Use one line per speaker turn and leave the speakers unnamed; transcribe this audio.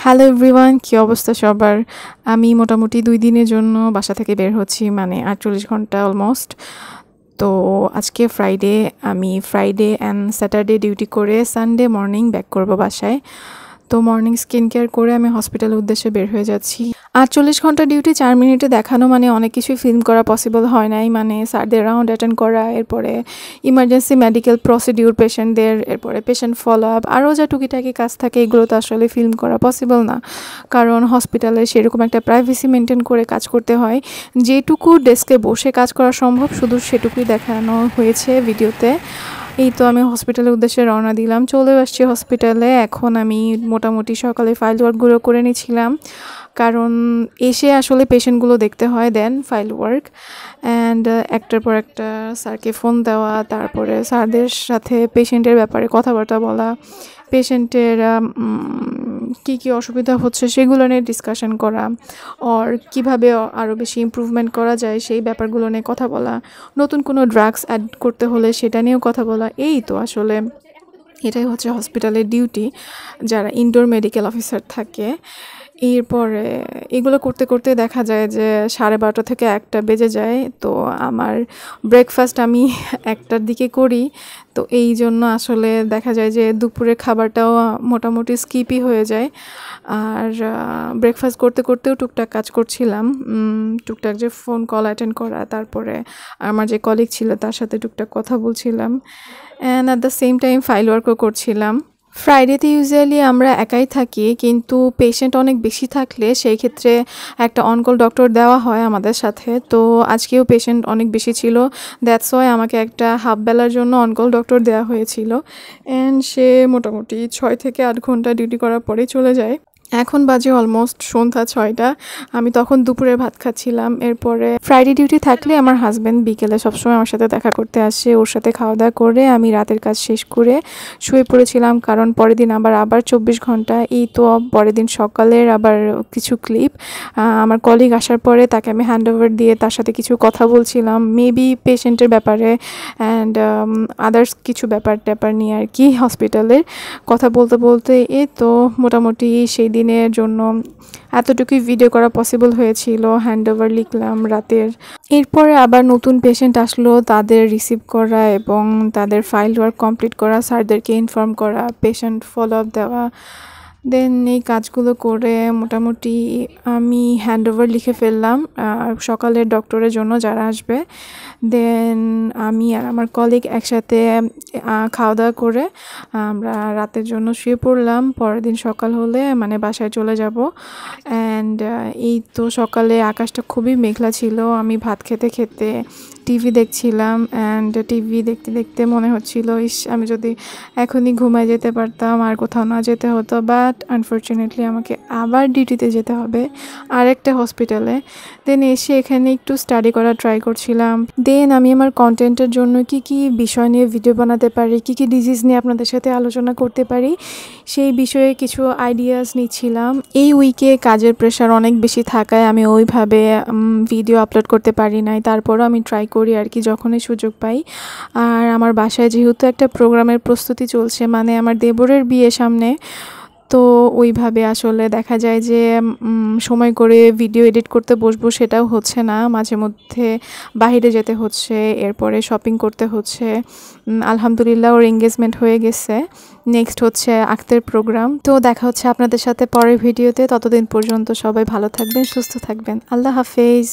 Hello everyone, কী অবস্থা সবার? আমি মোটামুটি 2 দিনের জন্য বাসা থেকে বের হচ্ছি, মানে 48 ঘন্টা অলমোস্ট। তো আজকে ফ্রাইডে, আমি ফ্রাইডে অ্যান্ড স্যাটারডে ডিউটি করে সানডে মর্নিং ব্যাক করবো বাসায়। তো মর্নিং স্কিন কেয়ার করে আমি হসপিটালের উদ্দেশ্যে বের হয়ে যাচ্ছি। 48 ঘন্টা ডিউটি 4 মিনিটে দেখানো মানে অনেক কিছুই ফিল্ম করা পসিবল হয় নাই, মানে স্যারদের রাউন্ড অ্যাটেন্ড করা, এরপরে ইমার্জেন্সি মেডিকেল প্রসিডিউর পেশেন্টদের, এরপরে পেশেন্ট ফলো আপ, আরও যা টুকিটাকি কাজ থাকে এগুলো তো আসলে ফিল্ম করা পসিবল না, কারণ হসপিটালে সেরকম একটা প্রাইভেসি মেনটেন করে কাজ করতে হয়। যেটুকু ডেস্কে বসে কাজ করা সম্ভব শুধু সেটুকুই দেখানো হয়েছে ভিডিওতে। এই তো আমি হসপিটালের উদ্দেশ্যে রওনা দিলাম, চলে আসছি হসপিটালে। এখন আমি মোটামুটি সকালে ফাইল ওয়ার্কগুলো করে নিয়েছিলাম, কারণ এসে আসলে পেশেন্টগুলো দেখতে হয়, দেন ফাইল ওয়ার্ক অ্যান্ড একটার পর একটা স্যারকে ফোন দেওয়া, তারপরে স্যারদের সাথে পেশেন্টের ব্যাপারে কথাবার্তা বলা, পেশেন্টের কী কী অসুবিধা হচ্ছে সেগুলো নিয়ে ডিসকাশন করা, আর কীভাবে আরও বেশি ইমপ্রুভমেন্ট করা যায় সেই ব্যাপারগুলো নিয়ে কথা বলা, নতুন কোনো ড্রাগস অ্যাড করতে হলে সেটা নিয়েও কথা বলা। এই তো আসলে এটাই হচ্ছে হসপিটালের ডিউটি, যারা ইনডোর মেডিকেল অফিসার থাকে। এরপরে এগুলো করতে করতে দেখা যায় যে 12:30 থেকে 1টা বেজে যায়। তো আমার ব্রেকফাস্ট আমি 1টার দিকে করি, তো এই জন্য আসলে দেখা যায় যে দুপুরের খাবারটাও মোটামুটি স্কিপই হয়ে যায়। আর ব্রেকফাস্ট করতে করতেও টুকটাক কাজ করছিলাম, টুকটাক যে ফোন কল অ্যাটেন্ড করা, তারপরে আমার যে কলিগ ছিল তার সাথে টুকটাক কথা বলছিলাম, and at the same time file ওয়ার্কও করছিলাম। ফ্রাইডেতে ইউজুয়ালি আমরা একাই থাকি, কিন্তু পেশেন্ট অনেক বেশি থাকলে সেই ক্ষেত্রে একটা অনকল ডক্টর দেওয়া হয় আমাদের সাথে। তো আজকেও পেশেন্ট অনেক বেশি ছিল, দ্যাটস ওয়াই আমাকে একটা হাফ বেলার জন্য অনকল ডক্টর দেওয়া হয়েছিল, অ্যান্ড সে মোটামুটি 6 থেকে 8 ঘন্টা ডিউটি করার পরেই চলে যায়। এখন বাজে অলমোস্ট সন্ধ্যা 6টা, আমি তখন দুপুরে ভাত খাচ্ছিলাম। এরপরে ফ্রাইডে ডিউটি থাকলে আমার হাজব্যান্ড বিকেলে সবসময় আমার সাথে দেখা করতে আসে, ওর সাথে খাওয়া দাওয়া করে আমি রাতের কাজ শেষ করে শুয়ে পড়েছিলাম, কারণ পরের দিন আবার 24 ঘন্টা। এই তো পরের দিন সকালের আবার কিছু ক্লিপ আমার কলিগ আসার পরে তাকে আমি হ্যান্ড ওভার দিয়ে তার সাথে কিছু কথা বলছিলাম, মেবি পেশেন্টের ব্যাপারে অ্যান্ড আদার্স কিছু ব্যাপার নিয়ে আর কি, হসপিটালের কথা বলতে বলতে এই তো মোটামুটি সেই দিনের জন্য এতটুকুই ভিডিও করা পসিবল হয়েছিল। হ্যান্ড ওভার লিখলাম রাতের, এরপরে আবার নতুন পেশেন্ট আসলো, তাদের রিসিভ করা এবং তাদের ফাইল ওয়ার্ক কমপ্লিট করা, স্যারদেরকে ইনফর্ম করা, পেশেন্ট ফলো আপ দেওয়া, দেন এই কাজগুলো করে মোটামুটি আমি হ্যান্ড ওভার লিখে ফেললাম সকালের ডক্টরের জন্য যারা আসবে। দেন আমি আর আমার কলিগ একসাথে খাওয়া দাওয়া করে আমরা রাতের জন্য শুয়ে পড়লাম। পরের দিন সকাল হলে মানে বাসায় চলে যাব। অ্যান্ড এই তো সকালে আকাশটা খুবই মেঘলা ছিল, আমি ভাত খেতে খেতে টিভি দেখছিলাম, অ্যান্ড টিভি দেখতে দেখতে মনে হচ্ছিল ইস আমি যদি এখনই ঘুমায় যেতে পারতাম আর কোথাও না যেতে হতো, বাট আনফর্চুনেটলি আমাকে আবার ডিউটিতে যেতে হবে আরেকটা হসপিটালে। দেন এসে এখানে একটু স্টাডি করা ট্রাই করছিলাম। দেন আমি আমার কন্টেন্টের জন্য কি কি বিষয় নিয়ে ভিডিও বানাতে পারি, কি কি ডিজিজ নিয়ে আপনাদের সাথে আলোচনা করতে পারি সেই বিষয়ে কিছু আইডিয়াস নিচ্ছিলাম। এই উইকে কাজের প্রেশার অনেক বেশি থাকায় আমি ওইভাবে ভিডিও আপলোড করতে পারি নাই, তারপরও আমি ট্রাই করি আর কি যখনই সুযোগ পাই। আর আমার বাসায় যেহেতু একটা প্রোগ্রামের প্রস্তুতি চলছে, মানে আমার দেবরের বিয়ে সামনে, তো ওইভাবে আসলে দেখা যায় যে সময় করে ভিডিও এডিট করতে বসবো সেটাও হচ্ছে না, মাঝে মধ্যে বাইরে যেতে হচ্ছে, এরপরে শপিং করতে হচ্ছে। আলহামদুলিল্লাহ ওর এঙ্গেজমেন্ট হয়ে গেছে, নেক্সট হচ্ছে আক্তের প্রোগ্রাম। তো দেখা হচ্ছে আপনাদের সাথে পরের ভিডিওতে, ততদিন পর্যন্ত সবাই ভালো থাকবেন, সুস্থ থাকবেন, আল্লাহ হাফেজ।